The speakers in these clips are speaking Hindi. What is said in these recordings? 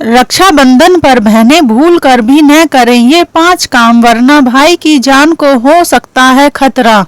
रक्षाबंधन पर बहनें भूल कर भी न करें ये 5 काम, वरना भाई की जान को हो सकता है खतरा।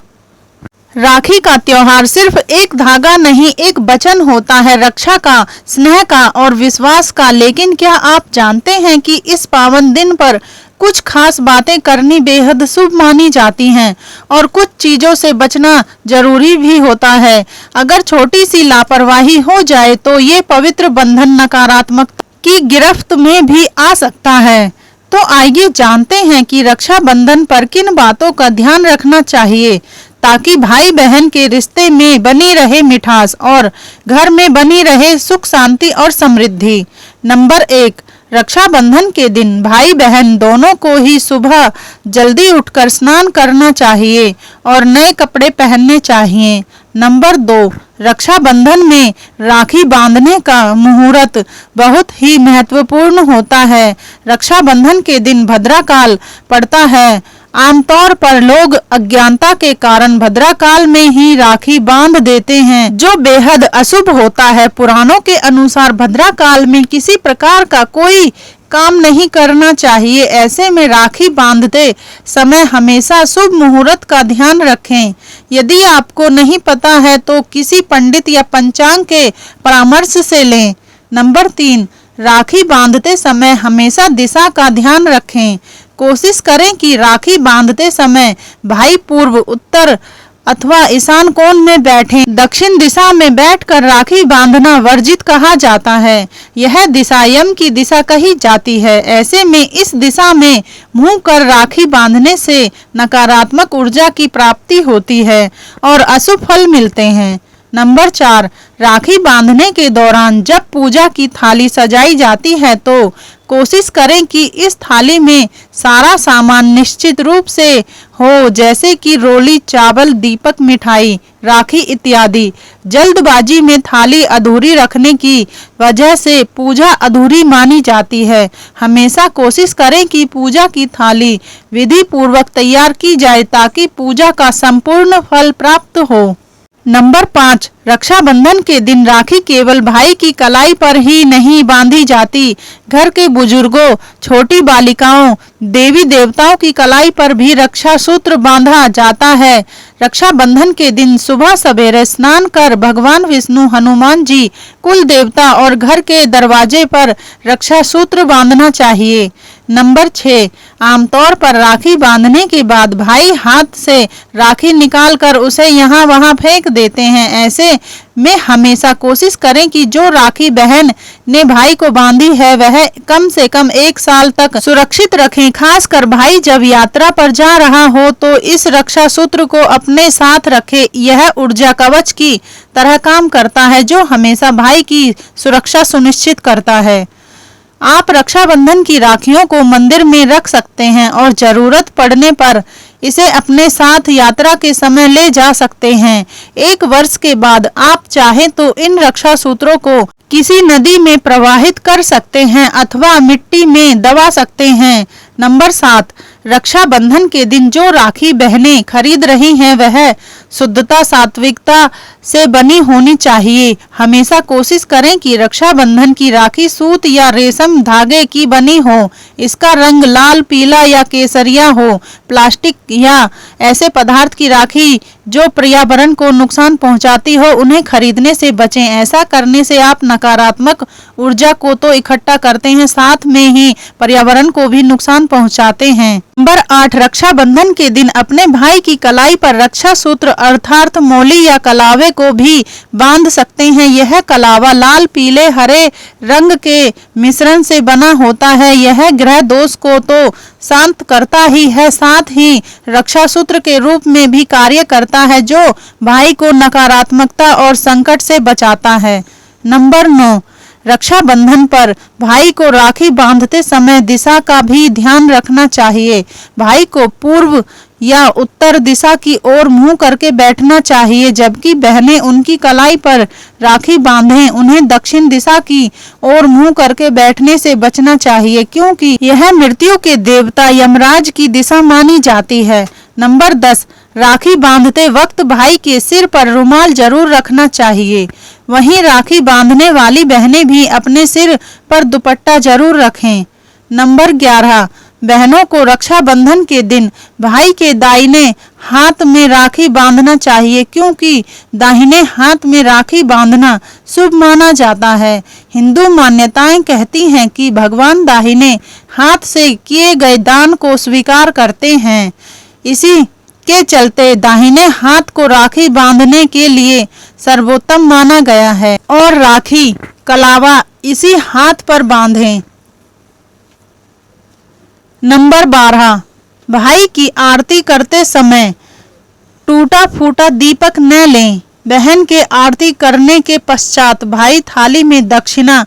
राखी का त्योहार सिर्फ एक धागा नहीं, एक वचन होता है रक्षा का, स्नेह का और विश्वास का। लेकिन क्या आप जानते हैं कि इस पावन दिन पर कुछ खास बातें करनी बेहद शुभ मानी जाती हैं और कुछ चीजों से बचना जरूरी भी होता है। अगर छोटी सी लापरवाही हो जाए तो ये पवित्र बंधन नकारात्मकता की गिरफ्त में भी आ सकता है। तो आइए जानते हैं कि रक्षाबंधन पर किन बातों का ध्यान रखना चाहिए ताकि भाई बहन के रिश्ते में बनी रहे मिठास और घर में बनी रहे सुख शांति और समृद्धि। नंबर 1, रक्षाबंधन के दिन भाई बहन दोनों को ही सुबह जल्दी उठकर स्नान करना चाहिए और नए कपड़े पहनने चाहिए। नंबर 2, रक्षाबंधन में राखी बांधने का मुहूर्त बहुत ही महत्वपूर्ण होता है। रक्षाबंधन के दिन भद्रा काल पड़ता है। आमतौर पर लोग अज्ञानता के कारण भद्रा काल में ही राखी बांध देते हैं, जो बेहद अशुभ होता है। पुराणों के अनुसार भद्रा काल में किसी प्रकार का कोई काम नहीं करना चाहिए। ऐसे में राखी बांधते समय हमेशा शुभ मुहूर्त का ध्यान रखें। यदि आपको नहीं पता है तो किसी पंडित या पंचांग के परामर्श से लें। नंबर 3, राखी बांधते समय हमेशा दिशा का ध्यान रखें। कोशिश करें कि राखी बांधते समय भाई पूर्व, उत्तर अथवा ईशान कोण में बैठें। दक्षिण दिशा में बैठकर राखी बांधना वर्जित कहा जाता है। यह दिशा यम की दिशा कही जाती है। ऐसे में इस दिशा में मुंह कर राखी बांधने से नकारात्मक ऊर्जा की प्राप्ति होती है और अशुभ फल मिलते हैं। नंबर 4, राखी बांधने के दौरान जब पूजा की थाली सजाई जाती है तो कोशिश करें कि इस थाली में सारा सामान निश्चित रूप से हो, जैसे कि रोली, चावल, दीपक, मिठाई, राखी इत्यादि। जल्दबाजी में थाली अधूरी रखने की वजह से पूजा अधूरी मानी जाती है। हमेशा कोशिश करें कि पूजा की थाली विधि पूर्वक तैयार की जाए ताकि पूजा का संपूर्ण फल प्राप्त हो। नंबर 5, रक्षाबंधन के दिन राखी केवल भाई की कलाई पर ही नहीं बांधी जाती। घर के बुजुर्गों, छोटी बालिकाओं, देवी देवताओं की कलाई पर भी रक्षा सूत्र बांधा जाता है। रक्षाबंधन के दिन सुबह सवेरे स्नान कर भगवान विष्णु, हनुमान जी, कुल देवता और घर के दरवाजे पर रक्षा सूत्र बांधना चाहिए। नंबर 6, आमतौर पर राखी बांधने के बाद भाई हाथ से राखी निकालकर उसे यहाँ वहाँ फेंक देते हैं। ऐसे में हमेशा कोशिश करें कि जो राखी बहन ने भाई को बांधी है वह कम से कम 1 साल तक सुरक्षित रखें। खासकर भाई जब यात्रा पर जा रहा हो तो इस रक्षा सूत्र को अपने साथ रखें। यह ऊर्जा कवच की तरह काम करता है जो हमेशा भाई की सुरक्षा सुनिश्चित करता है। आप रक्षाबंधन की राखियों को मंदिर में रख सकते हैं और जरूरत पड़ने पर इसे अपने साथ यात्रा के समय ले जा सकते हैं। 1 वर्ष के बाद आप चाहें तो इन रक्षा सूत्रों को किसी नदी में प्रवाहित कर सकते हैं अथवा मिट्टी में दबा सकते हैं। नंबर 7, रक्षाबंधन के दिन जो राखी बहनें खरीद रही हैं वह शुद्धता, सात्विकता से बनी होनी चाहिए। हमेशा कोशिश करें कि रक्षाबंधन की राखी सूत या रेशम धागे की बनी हो। इसका रंग लाल, पीला या केसरिया हो। प्लास्टिक या ऐसे पदार्थ की राखी जो पर्यावरण को नुकसान पहुंचाती हो उन्हें खरीदने से बचें। ऐसा करने से आप नकारात्मक ऊर्जा को तो इकट्ठा करते हैं, साथ में ही पर्यावरण को भी नुकसान पहुंचाते हैं। नंबर 8, रक्षाबंधन के दिन अपने भाई की कलाई पर रक्षा सूत्र अर्थात मौली या कलावे को भी बांध सकते हैं। यह कलावा लाल, पीले, हरे रंग के मिश्रण से बना होता है। यह ग्रह दोष को तो शांत करता ही है, साथ ही रक्षा सूत्र के रूप में भी कार्य करता है जो भाई को नकारात्मकता और संकट से बचाता है। नंबर 9, रक्षाबंधन पर भाई को राखी बांधते समय दिशा का भी ध्यान रखना चाहिए। भाई को पूर्व या उत्तर दिशा की ओर मुंह करके बैठना चाहिए, जबकि बहनें उनकी कलाई पर राखी बांधें। उन्हें दक्षिण दिशा की ओर मुंह करके बैठने से बचना चाहिए क्योंकि यह मृत्यु के देवता यमराज की दिशा मानी जाती है। नंबर 10, राखी बांधते वक्त भाई के सिर पर रुमाल जरूर रखना चाहिए। वहीं राखी बांधने वाली बहनें भी अपने सिर पर दुपट्टा जरूर रखें। नंबर 11, बहनों को रक्षाबंधन के दिन भाई के दाहिने हाथ में राखी बांधना चाहिए, क्योंकि दाहिने हाथ में राखी बांधना शुभ माना जाता है। हिंदू मान्यताएं कहती हैं कि भगवान दाहिने हाथ से किए गए दान को स्वीकार करते हैं। इसी के चलते दाहिने हाथ को राखी बांधने के लिए सर्वोत्तम माना गया है और राखी कलावा इसी हाथ पर बांधें। नंबर 12, भाई की आरती करते समय टूटा फूटा दीपक न लें। बहन के आरती करने के पश्चात भाई थाली में दक्षिणा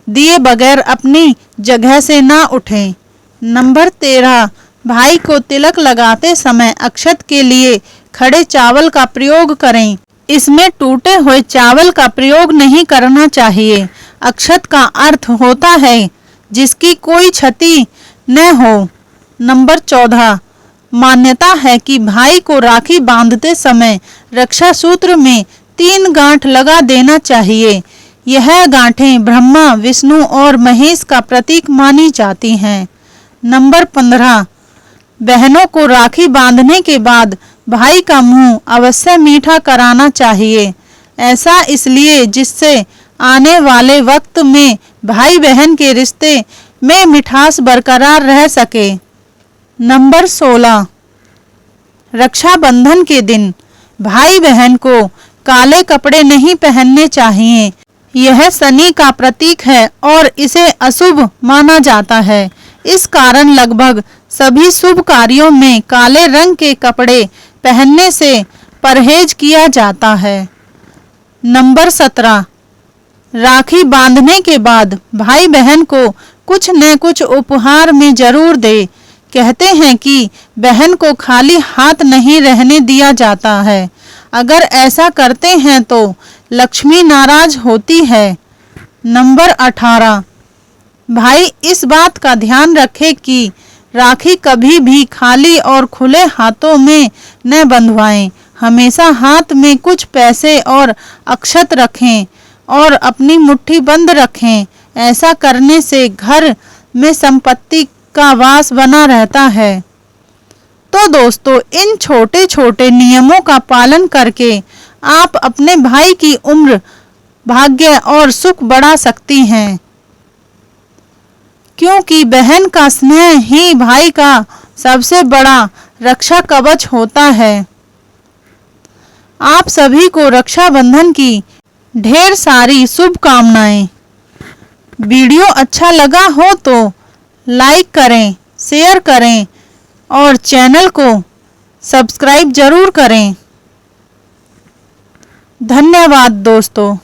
दिए बगैर अपनी जगह से ना उठें। नंबर 13, भाई को तिलक लगाते समय अक्षत के लिए खड़े चावल का प्रयोग करें। इसमें टूटे हुए चावल का प्रयोग नहीं करना चाहिए। अक्षत का अर्थ होता है जिसकी कोई क्षति न हो। नंबर 14, मान्यता है कि भाई को राखी बांधते समय रक्षा सूत्र में 3 गांठ लगा देना चाहिए। यह गांठें ब्रह्मा, विष्णु और महेश का प्रतीक मानी जाती हैं। नंबर 15, बहनों को राखी बांधने के बाद भाई का मुंह अवश्य मीठा कराना चाहिए। ऐसा इसलिए जिससे आने वाले वक्त में भाई बहन के रिश्ते में मिठास बरकरार रह सके। नंबर 16, रक्षाबंधन के दिन भाई बहन को काले कपड़े नहीं पहनने चाहिए। यह शनि का प्रतीक है और इसे अशुभ माना जाता है। इस कारण लगभग सभी शुभ कार्यों में काले रंग के कपड़े पहनने से परहेज किया जाता है। नंबर 17, राखी बांधने के बाद भाई बहन को कुछ न कुछ उपहार में जरूर दे। कहते हैं कि बहन को खाली हाथ नहीं रहने दिया जाता है। अगर ऐसा करते हैं तो लक्ष्मी नाराज होती है। नंबर 18, भाई इस बात का ध्यान रखे कि राखी कभी भी खाली और खुले हाथों में न बंधवाएं। हमेशा हाथ में कुछ पैसे और अक्षत रखें और अपनी मुट्ठी बंद रखें। ऐसा करने से घर में संपत्ति का वास बना रहता है। तो दोस्तों, इन छोटे छोटे नियमों का पालन करके आप अपने भाई की उम्र, भाग्य और सुख बढ़ा सकती हैं, क्योंकि बहन का स्नेह ही भाई का सबसे बड़ा रक्षा कवच होता है। आप सभी को रक्षाबंधन की ढेर सारी शुभकामनाएं। वीडियो अच्छा लगा हो तो लाइक करें, शेयर करें और चैनल को सब्सक्राइब जरूर करें। धन्यवाद दोस्तों।